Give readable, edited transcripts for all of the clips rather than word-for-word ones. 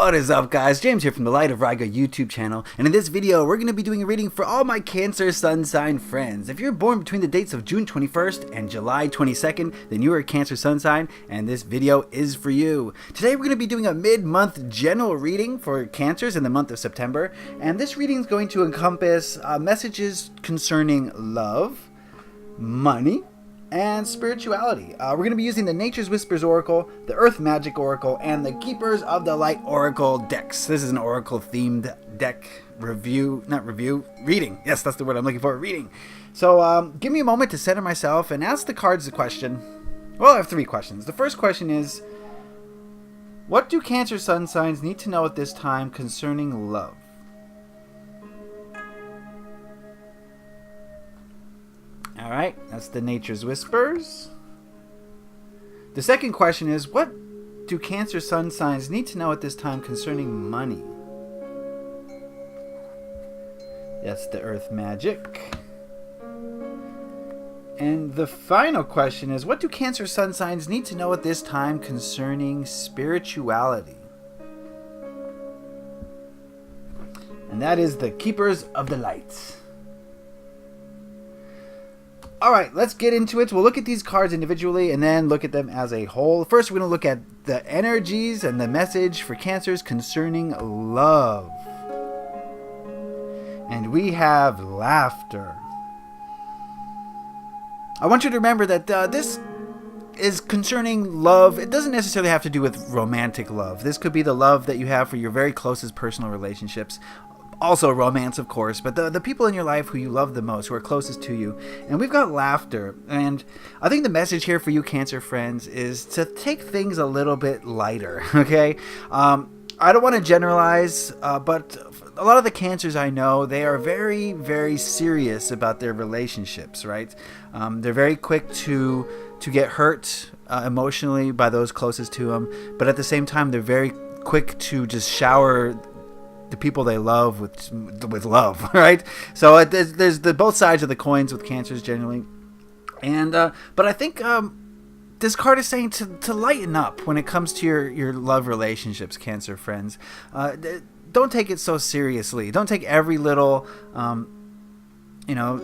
What is up, guys? James here from the Light of Riga YouTube channel, and in this video we're going to be doing a reading for all my Cancer sun sign friends. If you're born between the dates of June 21st and July 22nd, then you are a Cancer sun sign, and this video is for you. Today we're going to be doing a mid-month general reading for Cancers in the month of September, and this reading is going to encompass messages concerning love, money, and spirituality. We're going to be using the Nature's Whispers Oracle, the Earth Magic Oracle, and the Keepers of the Light Oracle decks. This is an Oracle themed deck reading. Yes, that's the word I'm looking for, reading. So give me a moment to center myself and ask the cards a question. Well, I have three questions. The first question is, what do Cancer sun signs need to know at this time concerning love? Alright, that's the Nature's Whispers. The second question is, what do Cancer sun signs need to know at this time concerning money? That's the Earth Magic. And the final question is, what do Cancer sun signs need to know at this time concerning spirituality? And that is the Keepers of the Light. Alright, let's get into it. We'll look at these cards individually and then look at them as a whole. First, we're going to look at the energies and the message for Cancers concerning love. And we have laughter. I want you to remember that this is concerning love. It doesn't necessarily have to do with romantic love. This could be the love that you have for your very closest personal relationships. Also romance, of course, but the people in your life who you love the most, who are closest to you. And we've got laughter. And I think the message here for you Cancer friends is to take things a little bit lighter, okay? I don't want to generalize, but a lot of the Cancers I know, they are very, very serious about their relationships, right? They're very quick to get hurt emotionally by those closest to them, but at the same time, they're very quick to just shower the people they love with love, right? So there's the both sides of the coins with Cancers generally, and but I think this card is saying to lighten up when it comes to your love relationships, Cancer friends. Don't take it so seriously. Don't take every little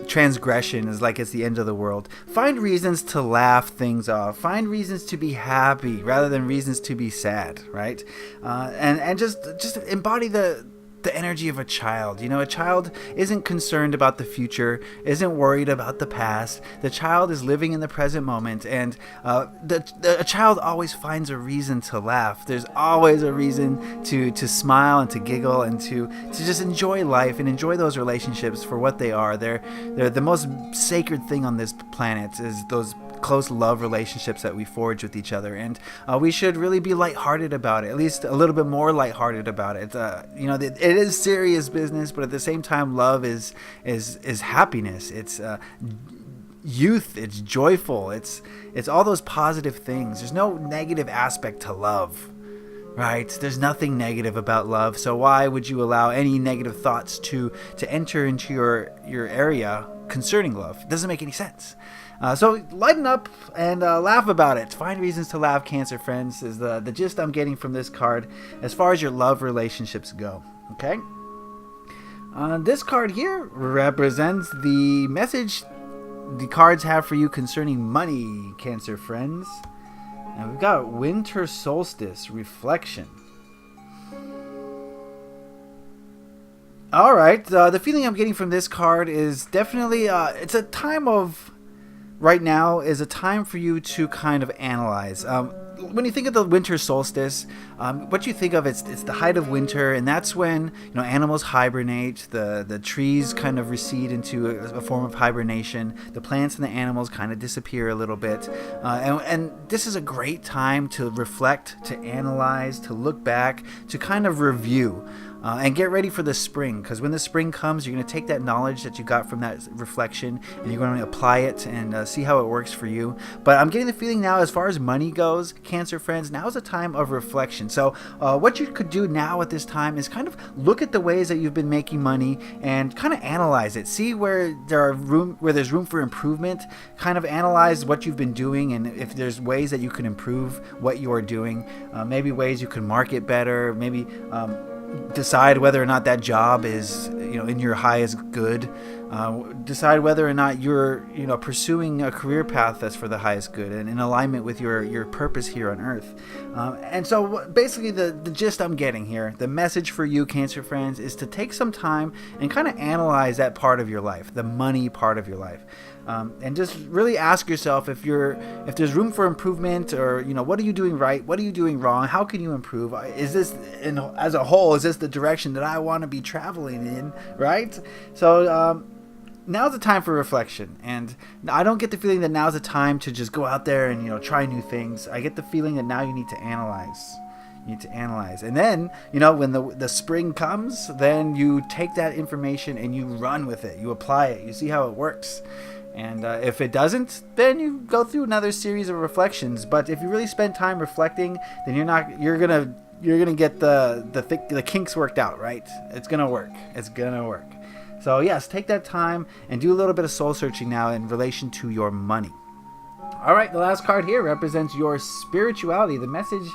transgression as like it's the end of the world. Find reasons to laugh things off. Find reasons to be happy rather than reasons to be sad, right? And just embody the energy of a child. You know, a child isn't concerned about the future, isn't worried about the past. The child is living in the present moment, and a child always finds a reason to laugh. There's always a reason to smile and to giggle and to just enjoy life and enjoy those relationships for what they are. They're the most sacred thing on this planet, is those close love relationships that we forge with each other, and we should really be lighthearted about it, at least a little bit more lighthearted about it. It is serious business, but at the same time, love is happiness. It's youth. It's joyful. It's all those positive things. There's no negative aspect to love, right? There's nothing negative about love, so why would you allow any negative thoughts to enter into your area concerning love? It doesn't make any sense. So lighten up and laugh about it. Find reasons to laugh, Cancer friends, is the gist I'm getting from this card as far as your love relationships go. Okay? This card here represents the message the cards have for you concerning money, Cancer friends. And we've got Winter Solstice Reflection. Alright, the feeling I'm getting from this card is definitely, it's a time of... Right now is a time for you to kind of analyze. When you think of the winter solstice, what you think of, it's the height of winter, and that's when animals hibernate, the trees kind of recede into a form of hibernation, the plants and the animals kind of disappear a little bit, and this is a great time to reflect, to analyze, to look back, to kind of review. And get ready for the spring, because when the spring comes, you're going to take that knowledge that you got from that reflection and you're going to apply it and see how it works for you. But I'm getting the feeling now, as far as money goes, Cancer friends, now is a time of reflection. So what you could do now at this time is kind of look at the ways that you've been making money and kind of analyze it. See where there's room for improvement. Kind of analyze what you've been doing, and if there's ways that you can improve what you are doing. Maybe ways you can market better. Maybe decide whether or not that job is in your highest good. Decide whether or not you're pursuing a career path that's for the highest good and in alignment with your purpose here on earth. And so basically the gist I'm getting here, the message for you, Cancer friends, is to take some time and kind of analyze that part of your life, the money part of your life. And just really ask yourself if there's room for improvement, or what are you doing right, what are you doing wrong, how can you improve? Is this, as a whole, is this the direction that I want to be traveling in, right? So now's the time for reflection, and I don't get the feeling that now's the time to just go out there and try new things. I get the feeling that now you need to analyze. And then when the spring comes, then you take that information and you run with it, you apply it, you see how it works. And if it doesn't, then you go through another series of reflections. But if you really spend time reflecting, then you're gonna get the kinks worked out, right? It's gonna work. So yes, take that time and do a little bit of soul searching now in relation to your money. All right, the last card here represents your spirituality, the message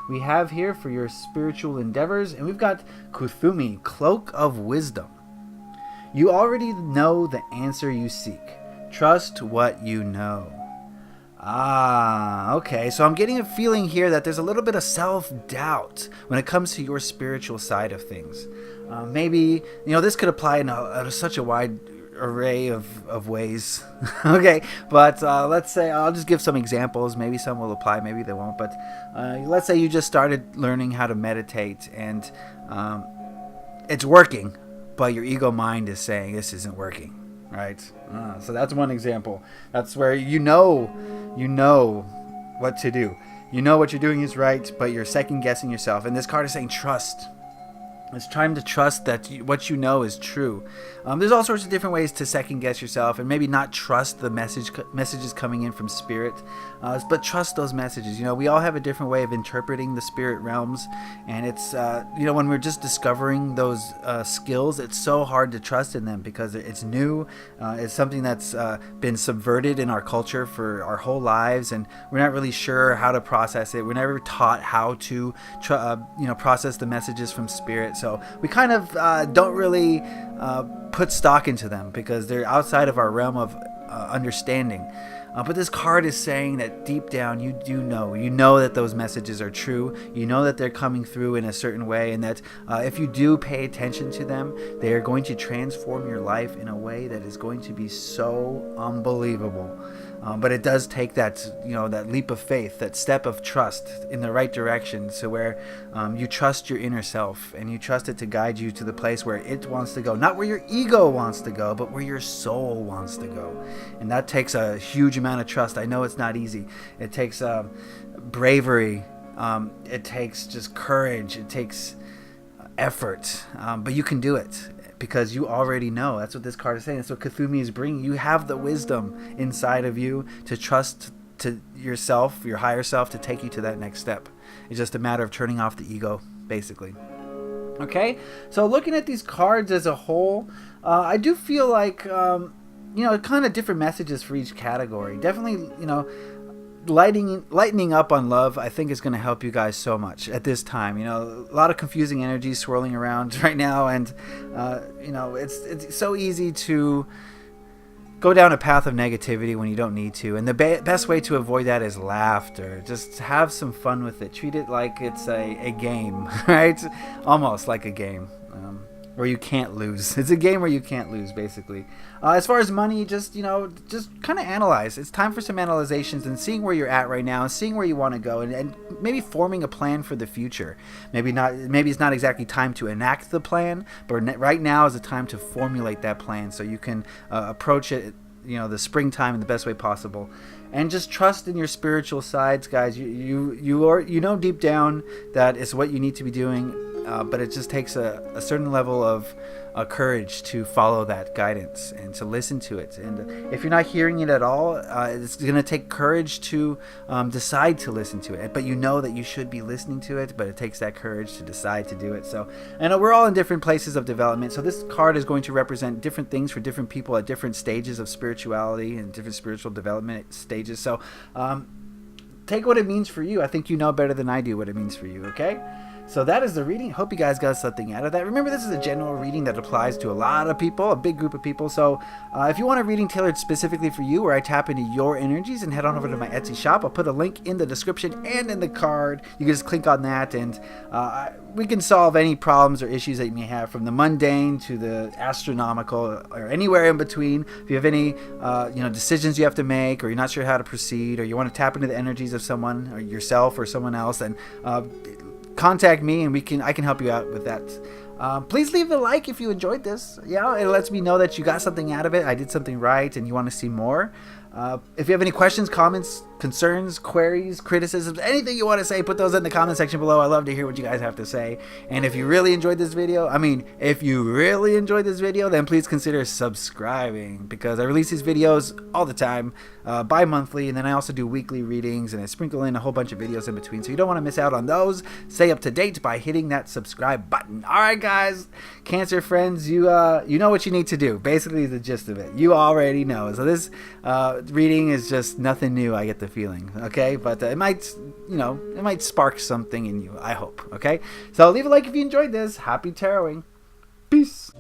we have here for your spiritual endeavors, and we've got Kuthumi, Cloak of Wisdom. You already know the answer you seek. Trust what you know. Okay. So I'm getting a feeling here that there's a little bit of self-doubt when it comes to your spiritual side of things. Maybe, this could apply in such a wide array of ways. Okay. But let's say, I'll just give some examples. Maybe some will apply, maybe they won't. But let's say you just started learning how to meditate and it's working, but your ego mind is saying this isn't working. Right? So that's one example. That's where you know what to do. You know what you're doing is right, but you're second guessing yourself. And this card is saying trust. It's time to trust that what you know is true. There's all sorts of different ways to second guess yourself and maybe not trust the messages coming in from spirit, but trust those messages. We all have a different way of interpreting the spirit realms, and it's when we're just discovering those skills, it's so hard to trust in them because it's new. It's something that's been subverted in our culture for our whole lives, and we're not really sure how to process it. We're never taught how to process the messages from spirit. So we kind of don't really put stock into them because they're outside of our realm of understanding. But this card is saying that deep down you know that those messages are true. You know that they're coming through in a certain way, and that if you do pay attention to them, they are going to transform your life in a way that is going to be so unbelievable. But it does take that leap of faith, that step of trust in the right direction, so where you trust your inner self and you trust it to guide you to the place where it wants to go, not where your ego wants to go, but where your soul wants to go. And that takes a huge amount of trust. I know it's not easy. It takes bravery. It takes just courage. It takes effort. But you can do it, because you already know. That's what this card is saying. That's what Kuthumi is bringing. You have the wisdom inside of you to trust to yourself, your higher self, to take you to that next step. It's just a matter of turning off the ego, basically. Okay, so looking at these cards as a whole, I do feel like, kind of different messages for each category. Definitely, lightening up on love, I think, is going to help you guys so much at this time. A lot of confusing energies swirling around right now, and it's so easy to go down a path of negativity when you don't need to. And the best way to avoid that is laughter. Just have some fun with it. Treat it like it's a game, right? Almost like a game. Where you can't lose. It's a game where you can't lose, basically. As far as money, just kind of analyze. It's time for some analyzations and seeing where you're at right now and seeing where you want to go, and maybe forming a plan for the future. Maybe it's not exactly time to enact the plan, but right now is the time to formulate that plan so you can approach it, the springtime in the best way possible. and just trust in your spiritual sides, guys. You know deep down that it's what you need to be doing, but it just takes a certain level of courage to follow that guidance and to listen to it. And if you're not hearing it at all, it's going to take courage to decide to listen to it. But you know that you should be listening to it, but it takes that courage to decide to do it. So I know we're all in different places of development. So this card is going to represent different things for different people at different stages of spirituality and different spiritual development stages. So take what it means for you. I think you know better than I do what it means for you, okay? So that is the reading. Hope you guys got something out of that. Remember, this is a general reading that applies to a lot of people, a big group of people. So if you want a reading tailored specifically for you, where I tap into your energies, and head on over to my Etsy shop. I'll put a link in the description and in the card. You can just click on that, and we can solve any problems or issues that you may have, from the mundane to the astronomical, or anywhere in between. If you have any decisions you have to make, or you're not sure how to proceed, or you want to tap into the energies of someone, or yourself, or someone else, then contact me, and I can help you out with that. Please leave a like if you enjoyed this. Yeah, it lets me know that you got something out of it. I did something right, and you want to see more. If you have any questions, comments, concerns, queries, criticisms, anything you want to say, put those in the comment section below. I love to hear what you guys have to say. And if you really enjoyed this video, then please consider subscribing, because I release these videos all the time, bi-monthly, and then I also do weekly readings, and I sprinkle in a whole bunch of videos in between. So you don't want to miss out on those. Stay up to date by hitting that subscribe button. All right, guys, Cancer friends, you know what you need to do. Basically, the gist of it, you already know. So this reading is just nothing new, I get the feeling, okay? But it might spark something in you, I hope, okay? So leave a like if you enjoyed this. Happy taroting. Peace.